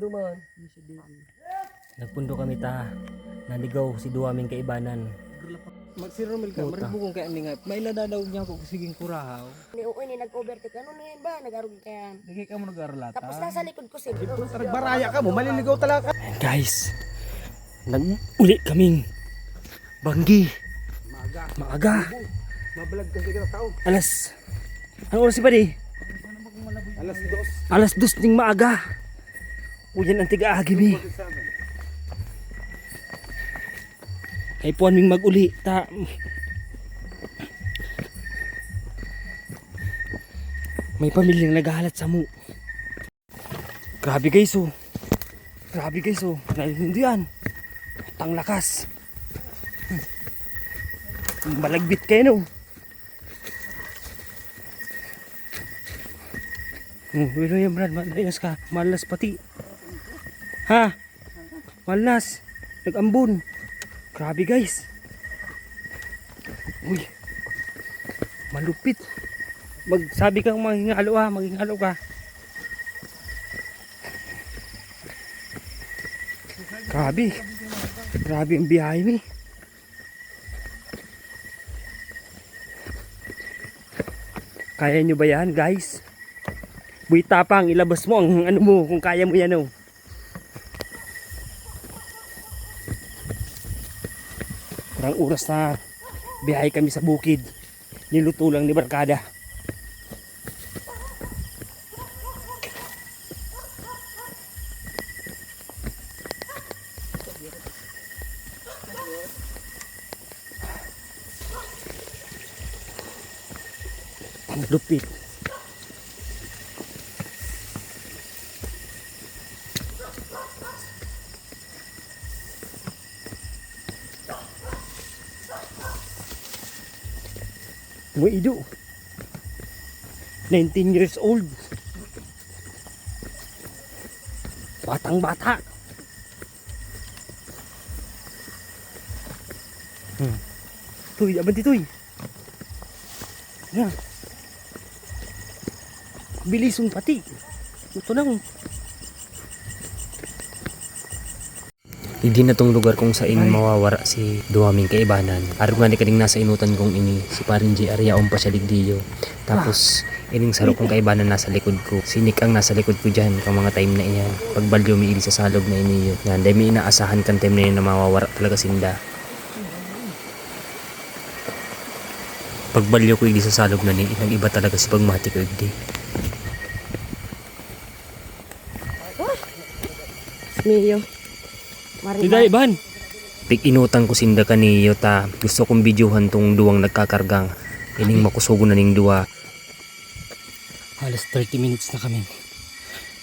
Duman. Nagpundo kami ta. Naligaw si duwaming kaibanan. Magsiromil ka, maribukong kaya nga. May ladadaw niya ko siging kurahaw. Ni uoy ni nag-overtake. Ano na yan ba? Nag-arog ka yan. Lagi ka mo nag-aralata. Tapos nasa likod ko si Baraya ka mo, maliligaw talaga. Ayan guys. Nag-uli kaming banggi. Maaga. Mabalag kasi ka na tao. Anong oras ba di? Alas 2. Alas 2 ning maaga. Uyan ang tiga-agi mi. Ay puan ming mag-uli ta. May pamilyang naghahalat sa mu. Grabe guys oh. Grabe guys oh. Hindi yan. Tang lakas. Malagbit kayo no. Pero yan Brad, malas ka. Malas pati. Ha? Malas. Nag-ambon. Grabe guys. Uy. Malupit. Magsabi kang maghingalo ha. Maghingalo ka. Grabe. Grabe ang biyahe mi. Kaya nyo ba yan guys? Buy tapang, ilabas mo ang ano mo kung kaya mo yan oh. Parang oras na biyahe kami sa bukid. Niluto lang ni Barkada. Ang lupit. Mo ido 19 years old, batang bata. Tuy, abanti tuy. Yan. Bilisun pati. Ito lang. Hindi na tong lugar kung saan mawawara si duwaming kaibanan. Araw nga ni kading nasa inutan kong ini si parin G. Ariaon pa siya ligdiyo. Tapos ining sarok kong kaibanan nasa likod ko. Sinik ang nasa likod ko dyan kang mga time na iyan. Pagbalyo miili sa salog na iniyo. Yan, dahil may inaasahan kan time na yun na mawawara talaga sinda. Pagbalyo ko hindi sa salog na ni, nang iba talaga si pagmati ko hindi. Miyo. Tiga iban. Pig inutang ko sinda kaniyo ta. Gusto kong videohan tong duwang nagkakargang. Ining makusugo na ning duwa. Halos 30 minutes na kami.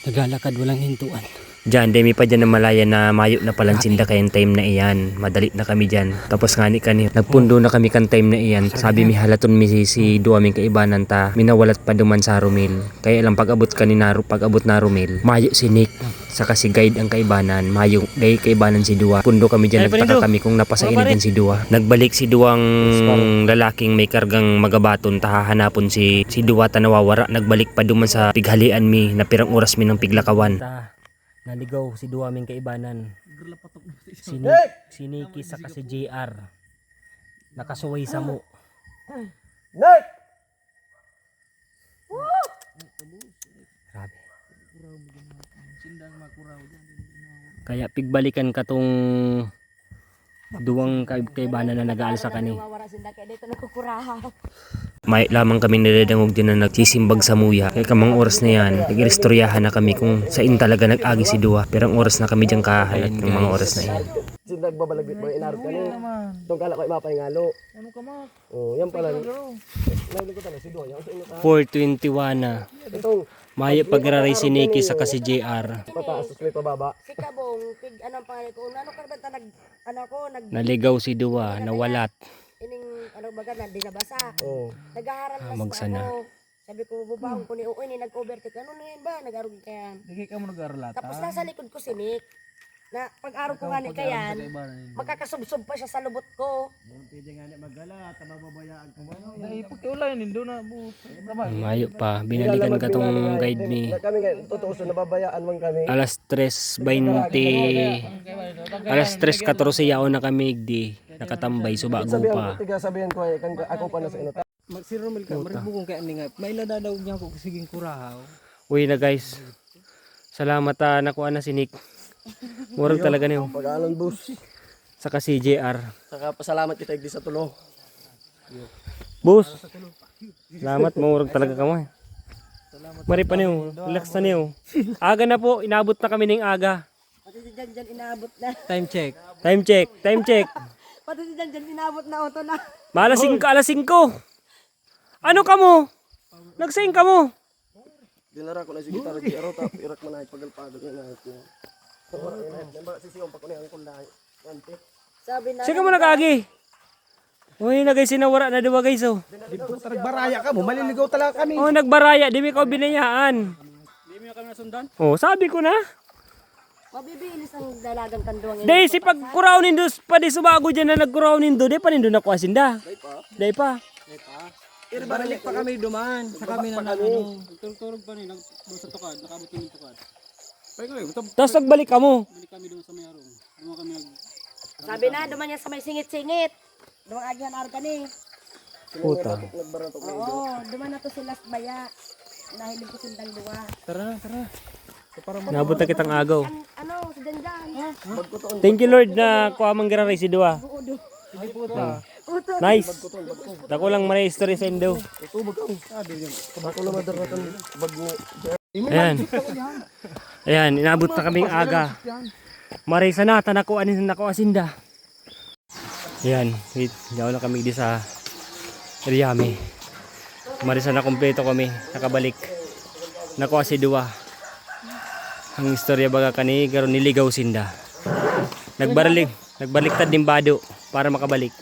Naglalakad walang hintuan. Diyan, demi pa dyan na malaya na mayo na palang sinda kayang time na iyan. Madali na kami dyan. Tapos nga ni kani, nagpundo na kami kan time na iyan. Sabi mi halaton mi si duwaming kaibanan ta. Minawalat pa duman sa Romel. Kaya lang pag-abot na Romel, mayo si Nick. Saka si guide ang kaibanan. Mayo, day kaibanan si Duwa. Pundo kami dyan, nagtaka kami kung napasainigan si Duwa. Nagbalik si Duwang lalaking may kargang magabaton. Tahahanapon si Duwa ta nawawara. Nagbalik pa duman sa pighalian mi. Napirang oras mi ng piglakawan. Naligaw si duwaming kaibanan. Si Nikki saka si JR. Nakasuway sa mo. Grabe. Kaya pigbalikan ka tong duwang kaibanan na nag-aal sa kani. May lamang kami niladangog din na nagsisimbag sa muya. Kaya kamang oras na yan, nag-irestoryahan na kami kung saan talaga nag-agi si Duwa. Pero ang oras na kami dyan kahalat ng mga oras na yan. Sindag babalagit mga inarot ka ni. Itong kala ko ay mapahingalo. Ano ka ma? Oh, yan pala. Nahuli ko talaga si Duwa. 421 na. Itong Mayo pagraray si Nikki sa kasi JR. pataas at may pababa. Si Kabong, pig anong pangalan ko? Ano ka ba nag ano ko Naligaw si Duwa, nawalat. ining ano baga na dinabasa. Oh. Nagaharal pa magsana. ako. Sabi ko bubaong ko ni uoy ni nag-overtake. Ano na yan ba? Nag-arog ka yan. Lagi ka mo nag-aralata. Tapos nasa likod ko si Nick. Na pag-araw ko nga ni kayan, magkakasubsob pa siya sa lubot ko. Dahil pagkiulay nindo na buot. Mayo pa. Binalikan ka tong guide ni Kami kay totoo so nababayaan man kami. alas 3:20. Alas 3:14 yaon na kami di nakatambay so bago pa. Sabihan ko ay ako pa na sa ino. Si Romel ka, maribugong kaya ni nga. May nadadaw niya ko siging kurahaw. Uy na guys. Salamat nakuha na si Nick. Murag talaga niyo. Pag-alon bus. Saka si JR. Saka pasalamat kita igdi sa tulo. Boss. Salamat murag talaga kamo. Mari pa niyo. Relax na niyo. Aga na po. Inabot na kami ng aga. Pati si Jan inaabot na. Time check. Time check. Time check. Pati si Jan inaabot na auto na. Malasing ka, alas 5. Ano ka mo? Nagsing ka mo? Dinara ko na si gitara di aro tap irak man ay pagalpado na ay. Namba sisiyong pa ko ni ang kulay. Sabi na. Sige mo nag-agi. Uy, na guys, sinawara na diba guys oh. Nagbaraya ka mo, maliligaw talaga kami. Oh, nagbaraya, di mi ko binayaan. Di mi kami nasundan? Oh, sabi ko na. Mabibilis ang dalagang kanduang Day si pagkuraw nindo pa di subago diyan na nagkuraw nindo, di pa nindo nakuha sinda. Day pa. Balik pa kami dumaan. Sa kami na ano. Turog pa rin. Sa tukad. Nakabot yung tukad. Tapos nagbalik ka mo. Balik kami doon sa mayarong. Doon kami Sabi na, duman niya sa may singit-singit. Doon agyan argani. Puta. Oo, duman na to si Last Baya. Nahilig ko sindang duwa. Tara na, tara. Nabot na kitang agaw. Ano, si Janjan. Thank you Lord na kuha mang gira si Dua. Udo. Ay puta. Uto. Nice. Dako lang man story sa indo. Ako lang madaratan bag mo. Ayan. Ayan, inabot na kaming aga. Maray sana nakuha ni nakuha sinda. Ayan, wait, diyaw na kami di sa Riame. Maray sana kompleto kami, nakabalik. Nakuha si Dua. Ang istorya baga kani karon niligaw sinda. Nagbaliktad din bado para makabalik.